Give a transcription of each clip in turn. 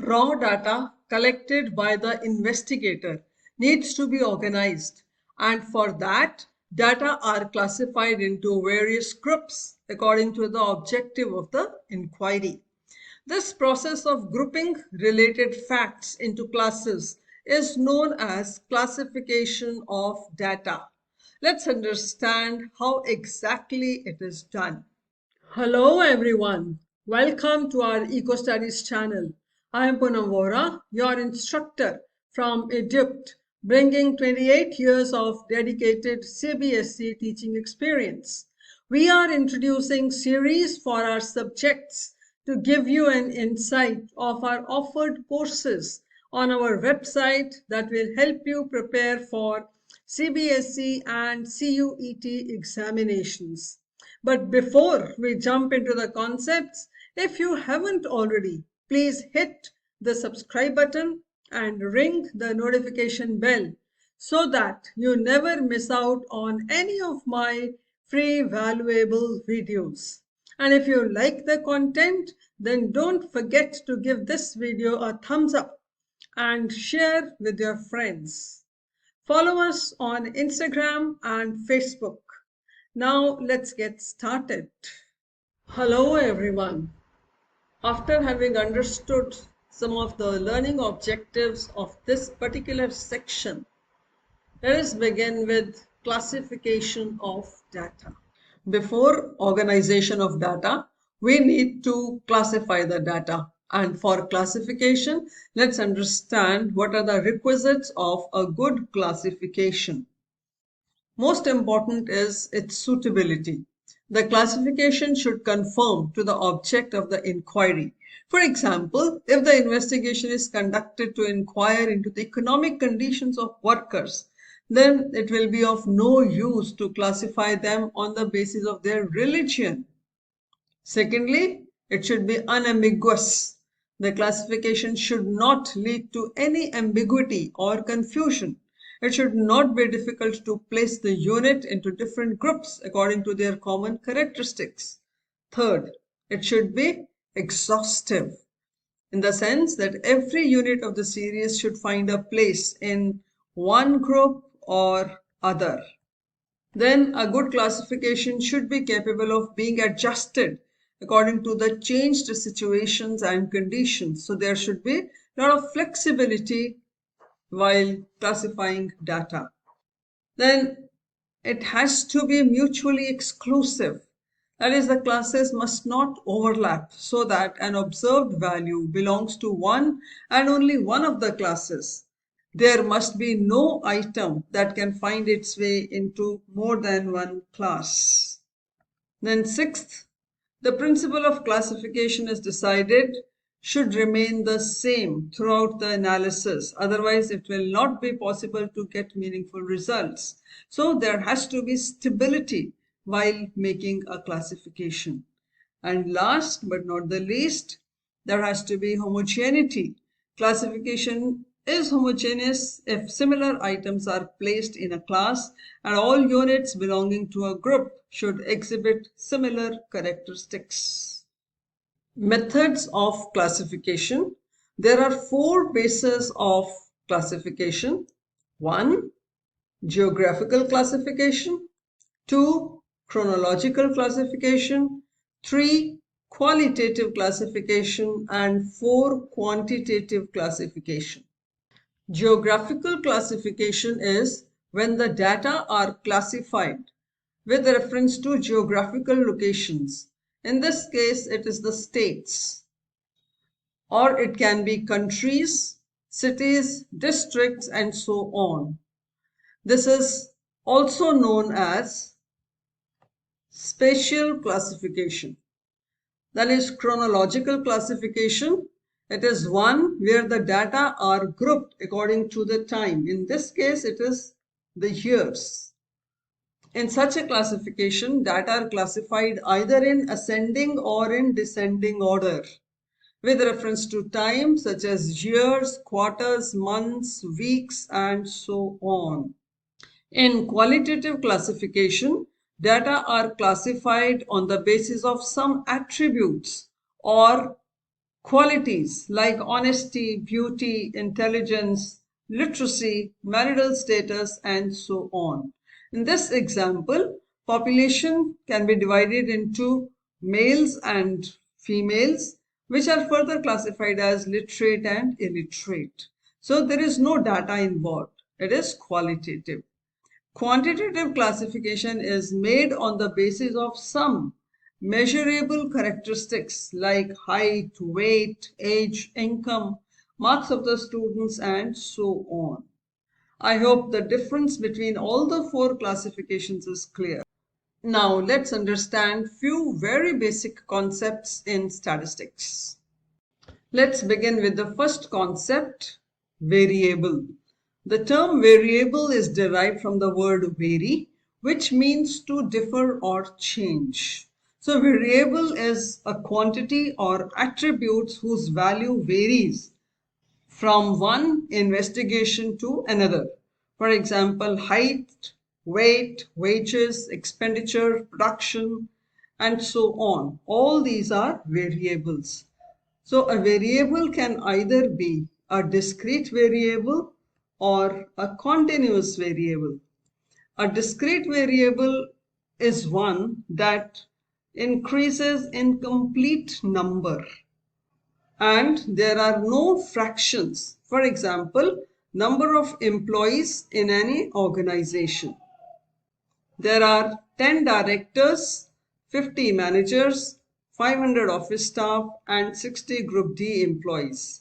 Raw data collected by the investigator needs to be organized, and for that, data are classified into various groups according to the objective of the inquiry. This process of grouping related facts into classes is known as classification of data. Let's understand how exactly it is done. Hello everyone, welcome to our Eco Studies channel. I am Poonam Vora, your instructor from Egypt, bringing 28 years of dedicated CBSE teaching experience. We are introducing series for our subjects to give you an insight of our offered courses on our website that will help you prepare for CBSE and CUET examinations. But before we jump into the concepts, if you haven't already, please hit the subscribe button and ring the notification bell so that you never miss out on any of my free valuable videos. And if you like the content, then don't forget to give this video a thumbs up and share with your friends. Follow us on Instagram and Facebook. Now let's get started. Hello everyone. After having understood some of the learning objectives of this particular section, let us begin with classification of data. Before organization of data, we need to classify the data. And for classification, let's understand what are the requisites of a good classification. Most important is its suitability. The classification should conform to the object of the inquiry. For example, if the investigation is conducted to inquire into the economic conditions of workers, then it will be of no use to classify them on the basis of their religion. Secondly, it should be unambiguous. The classification should not lead to any ambiguity or confusion. It should not be difficult to place the unit into different groups according to their common characteristics. Third, it should be exhaustive in the sense that every unit of the series should find a place in one group or other. Then a good classification should be capable of being adjusted according to the changed situations and conditions. So there should be a lot of flexibility while classifying data. Then it has to be mutually exclusive. That is, the classes must not overlap so that an observed value belongs to one and only one of the classes. There must be no item that can find its way into more than one class. Then sixth, the principle of classification is decided should remain the same throughout the analysis. Otherwise, it will not be possible to get meaningful results. So there has to be stability while making a classification. And last but not the least, there has to be homogeneity. Classification is homogeneous if similar items are placed in a class and all units belonging to a group should exhibit similar characteristics. Methods of classification. There are four bases of classification. 1. Geographical classification. 2. Chronological classification. 3. Qualitative classification. And 4. Quantitative classification. Geographical classification is when the data are classified with reference to geographical locations. In this case, it is the states, or it can be countries, cities, districts, and so on. This is also known as spatial classification. That is chronological classification. It is one where the data are grouped according to the time. In this case, it is the years. In such a classification, data are classified either in ascending or in descending order with reference to time such as years, quarters, months, weeks, and so on. In qualitative classification, data are classified on the basis of some attributes or qualities like honesty, beauty, intelligence, literacy, marital status, and so on. In this example, population can be divided into males and females, which are further classified as literate and illiterate. So there is no data involved. It is qualitative. Quantitative classification is made on the basis of some measurable characteristics like height, weight, age, income, marks of the students, and so on. I hope the difference between all the four classifications is clear. Now let's understand few very basic concepts in statistics. Let's begin with the first concept, variable. The term variable is derived from the word vary, which means to differ or change. So variable is a quantity or attributes whose value varies from one investigation to another. For example, height, weight, wages, expenditure, production, and so on. All these are variables. So a variable can either be a discrete variable or a continuous variable. A discrete variable is one that increases in complete number and there are no fractions. For example, number of employees in any organization. There are 10 directors, 50 managers, 500 office staff, and 60 Group D employees.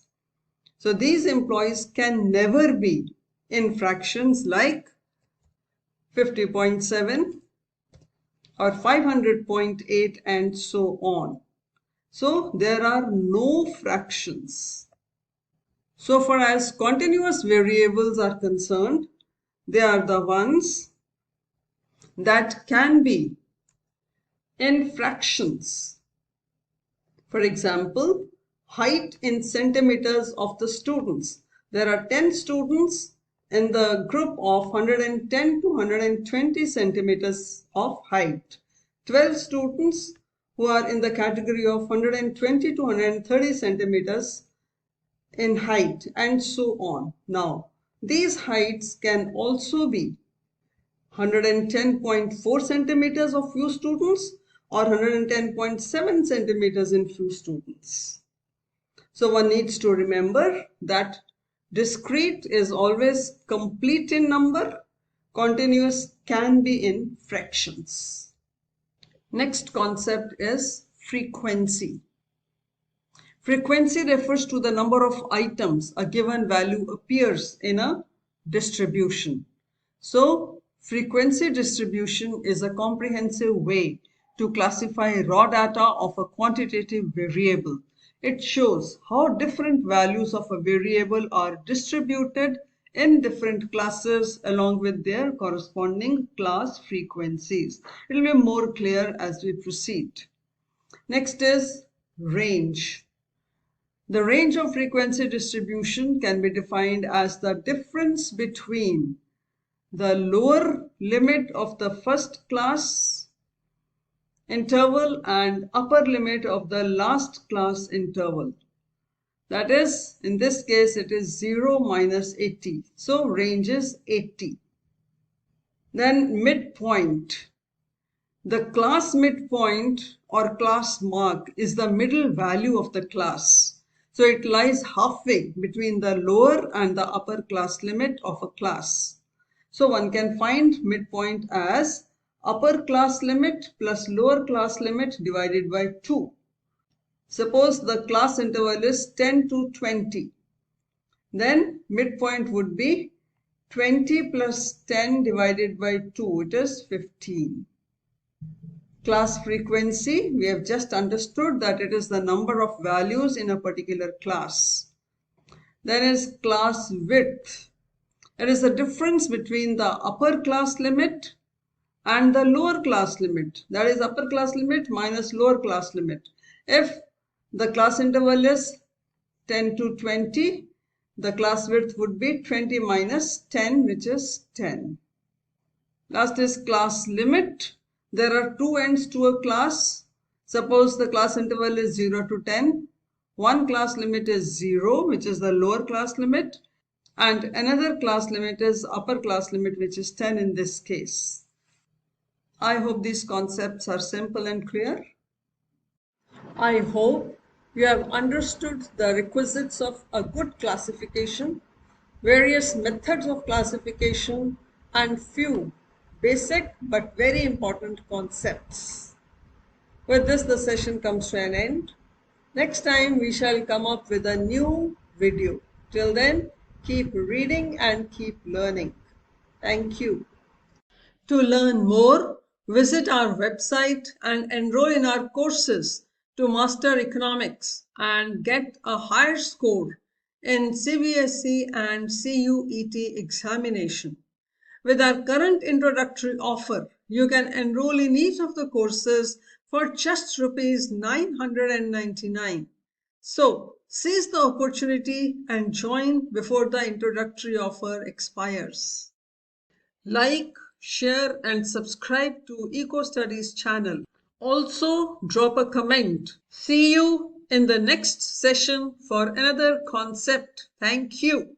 So these employees can never be in fractions like 50.7 or 500.8 and so on. So there are no fractions. So far as continuous variables are concerned, they are the ones that can be in fractions. For example, height in centimeters of the students. There are 10 students in the group of 110 to 120 centimeters of height. 12 students who are in the category of 120 to 130 centimeters in height and so on. Now, these heights can also be 110.4 centimeters of few students or 110.7 centimeters in few students. So one needs to remember that discrete is always complete in number, continuous can be in fractions. Next concept is frequency. Frequency refers to the number of items a given value appears in a distribution. So frequency distribution is a comprehensive way to classify raw data of a quantitative variable. It shows how different values of a variable are distributed in different classes along with their corresponding class frequencies. It will be more clear as we proceed. Next is range. The range of frequency distribution can be defined as the difference between the lower limit of the first class interval and upper limit of the last class interval. That is, in this case, it is 0 minus 80. So range is 80. Then midpoint. The class midpoint or class mark is the middle value of the class. So it lies halfway between the lower and the upper class limit of a class. So one can find midpoint as upper class limit plus lower class limit divided by 2. Suppose the class interval is 10 to 20. Then midpoint would be 20 plus 10 divided by 2. It is 15. Class frequency, we have just understood that it is the number of values in a particular class. Then is class width. It is the difference between the upper class limit and the lower class limit. That is upper class limit minus lower class limit. If the class interval is 10 to 20, the class width would be 20 minus 10, which is 10. Last is class limit. There are two ends to a class. Suppose the class interval is 0 to 10. One class limit is 0, which is the lower class limit, and another class limit is upper class limit, which is 10 in this case. I hope these concepts are simple and clear. I hope you have understood the requisites of a good classification, various methods of classification, and few basic but very important concepts. With this, the session comes to an end. Next time, we shall come up with a new video. Till then, keep reading and keep learning. Thank you. To learn more, visit our website and enroll in our courses to master economics and get a higher score in CBSE and CUET examination. With our current introductory offer, you can enroll in each of the courses for just Rs 999. So, seize the opportunity and join before the introductory offer expires. Like, share and subscribe to Eco Studies channel. Also drop a comment. See you in the next session for another concept. Thank you.